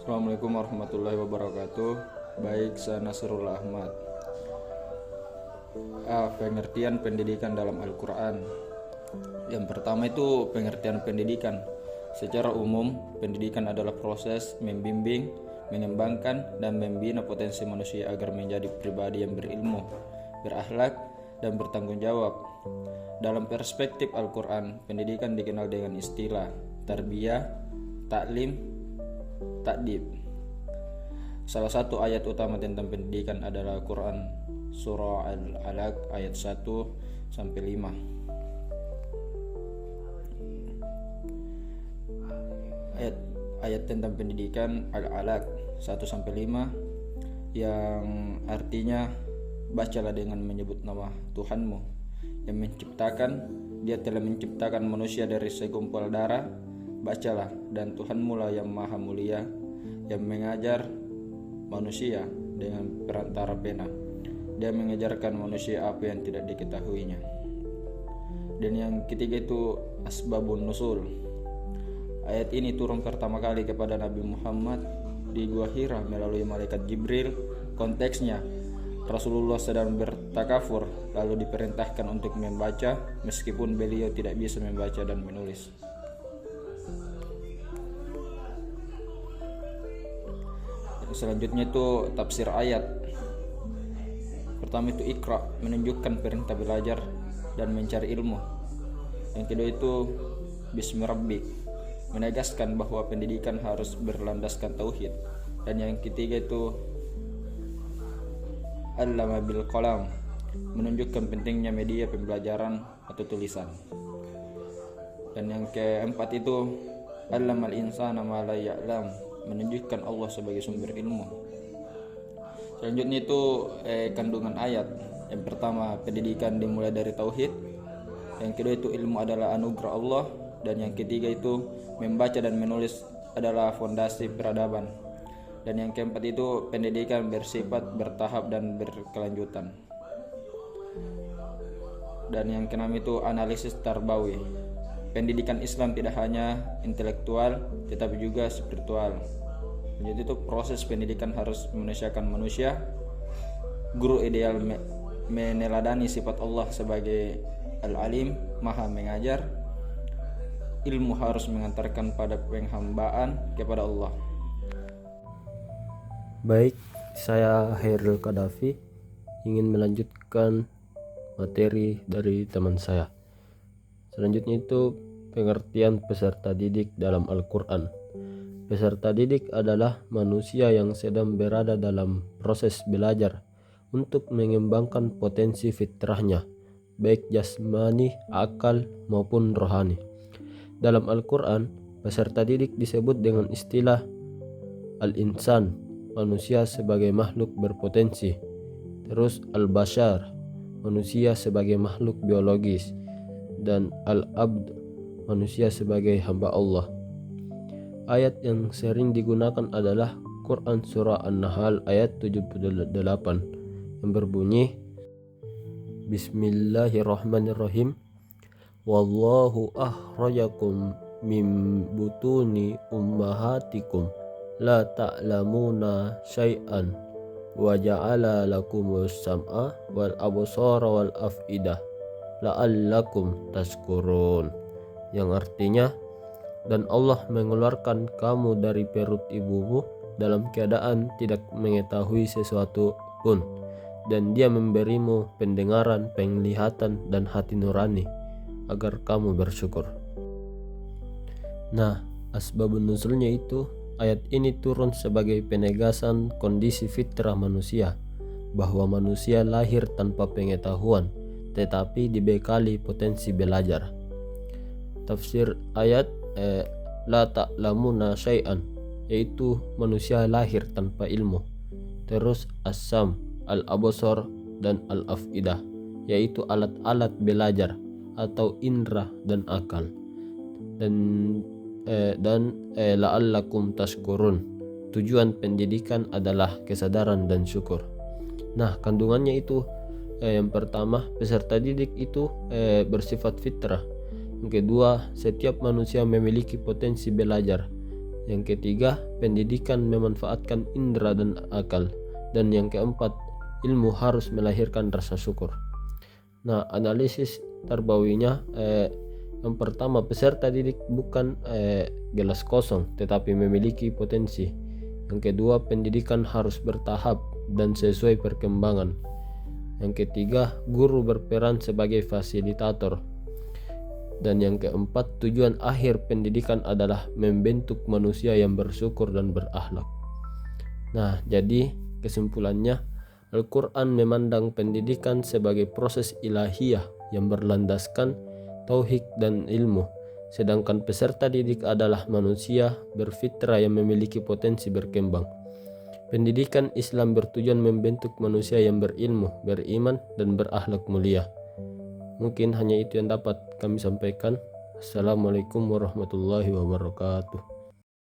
Assalamualaikum warahmatullahi wabarakatuh. Baik, saya Nasrul Ahmad. Pengertian pendidikan dalam Al-Quran. Yang pertama itu pengertian pendidikan. Secara umum, pendidikan adalah proses membimbing, mengembangkan, dan membina potensi manusia agar menjadi pribadi yang berilmu, berakhlak, dan bertanggung jawab. Dalam perspektif Al-Quran, pendidikan dikenal dengan istilah tarbiyah, taklim, takdib. Salah satu ayat utama tentang pendidikan adalah Quran surah Al-Alaq ayat 1 sampai 5. Ayat tentang pendidikan Al-Alaq 1 sampai 5 yang artinya bacalah dengan menyebut nama Tuhanmu yang menciptakan. Dia telah menciptakan manusia dari segumpal darah. Bacalah, dan Tuhanmu lah yang maha mulia, yang mengajar manusia dengan perantara pena. Dia mengajarkan manusia apa yang tidak diketahuinya. Dan yang ketiga itu asbabun nusul. Ayat ini turun pertama kali kepada Nabi Muhammad di Gua Hira melalui malaikat Jibril. Konteksnya, Rasulullah sedang bertakafur lalu diperintahkan untuk membaca meskipun beliau tidak bisa membaca dan menulis. Selanjutnya itu tafsir ayat. Pertama itu Iqra, menunjukkan perintah belajar dan mencari ilmu. Yang kedua itu Bismi Rabbik, menegaskan bahwa pendidikan harus berlandaskan tauhid. Dan yang ketiga itu Allama bil qalam, menunjukkan pentingnya media pembelajaran atau tulisan. Dan yang keempat itu Allamal insana ma la ya'lam, menunjukkan Allah sebagai sumber ilmu. Selanjutnya itu kandungan ayat. Yang pertama, pendidikan dimulai dari tauhid. Yang kedua itu ilmu adalah anugerah Allah. Dan yang ketiga itu membaca dan menulis adalah fondasi peradaban. Dan yang keempat itu pendidikan bersifat bertahap dan berkelanjutan. Dan yang keenam itu analisis tarbawi. Pendidikan Islam tidak hanya intelektual tetapi juga spiritual. Jadi itu proses pendidikan harus memanusiakan manusia. Guru ideal meneladani sifat Allah sebagai Al-Alim, Maha mengajar. Ilmu harus mengantarkan pada penghambaan kepada Allah. Baik, saya Hairul Qaddafi ingin melanjutkan materi dari teman saya. Selanjutnya itu pengertian peserta didik dalam Al-Quran. Peserta didik adalah manusia yang sedang berada dalam proses belajar untuk mengembangkan potensi fitrahnya, baik jasmani, akal, maupun rohani. Dalam Al-Quran, peserta didik disebut dengan istilah Al-Insan, manusia sebagai makhluk berpotensi. Terus Al-Bashar, manusia sebagai makhluk biologis. Dan Al-Abd, manusia sebagai hamba Allah. Ayat yang sering digunakan adalah Quran Surah An-Nahl ayat 78 yang berbunyi Bismillahirrahmanirrahim. Wallahu akhrajakum min butuni ummahatikum la ta'lamuna syai'an wa ja'ala lakumus sam'a wal absara wal af'idah la'allakum tashkurun, yang artinya, dan Allah mengeluarkan kamu dari perut ibumu dalam keadaan tidak mengetahui sesuatu pun, dan Dia memberimu pendengaran, penglihatan, dan hati nurani agar kamu bersyukur. Nah, asbabun nuzulnya itu ayat ini turun sebagai penegasan kondisi fitrah manusia, bahwa manusia lahir tanpa pengetahuan tetapi dibekali potensi belajar. Tafsir ayat la ta'lamuna syai'an, yaitu manusia lahir tanpa ilmu. Terus as-sam, al-absar, dan al-af'idah, yaitu alat-alat belajar atau indra dan akal. Dan la'allakum tashkurun, tujuan pendidikan adalah kesadaran dan syukur. Nah, kandungannya itu yang pertama, peserta didik itu bersifat fitrah. Yang kedua, setiap manusia memiliki potensi belajar. Yang ketiga, pendidikan memanfaatkan indera dan akal. Dan yang keempat, ilmu harus melahirkan rasa syukur. Nah, analisis tarbawinya, yang pertama, peserta didik bukan gelas kosong tetapi memiliki potensi. Yang kedua, pendidikan harus bertahap dan sesuai perkembangan. Yang ketiga, guru berperan sebagai fasilitator. Dan yang keempat, tujuan akhir pendidikan adalah membentuk manusia yang bersyukur dan berakhlak. Nah, jadi kesimpulannya, Al-Quran memandang pendidikan sebagai proses ilahiyah yang berlandaskan tauhid dan ilmu, sedangkan peserta didik adalah manusia berfitrah yang memiliki potensi berkembang. Pendidikan Islam bertujuan membentuk manusia yang berilmu, beriman, dan berakhlak mulia. Mungkin hanya itu yang dapat kami sampaikan. Assalamualaikum warahmatullahi wabarakatuh.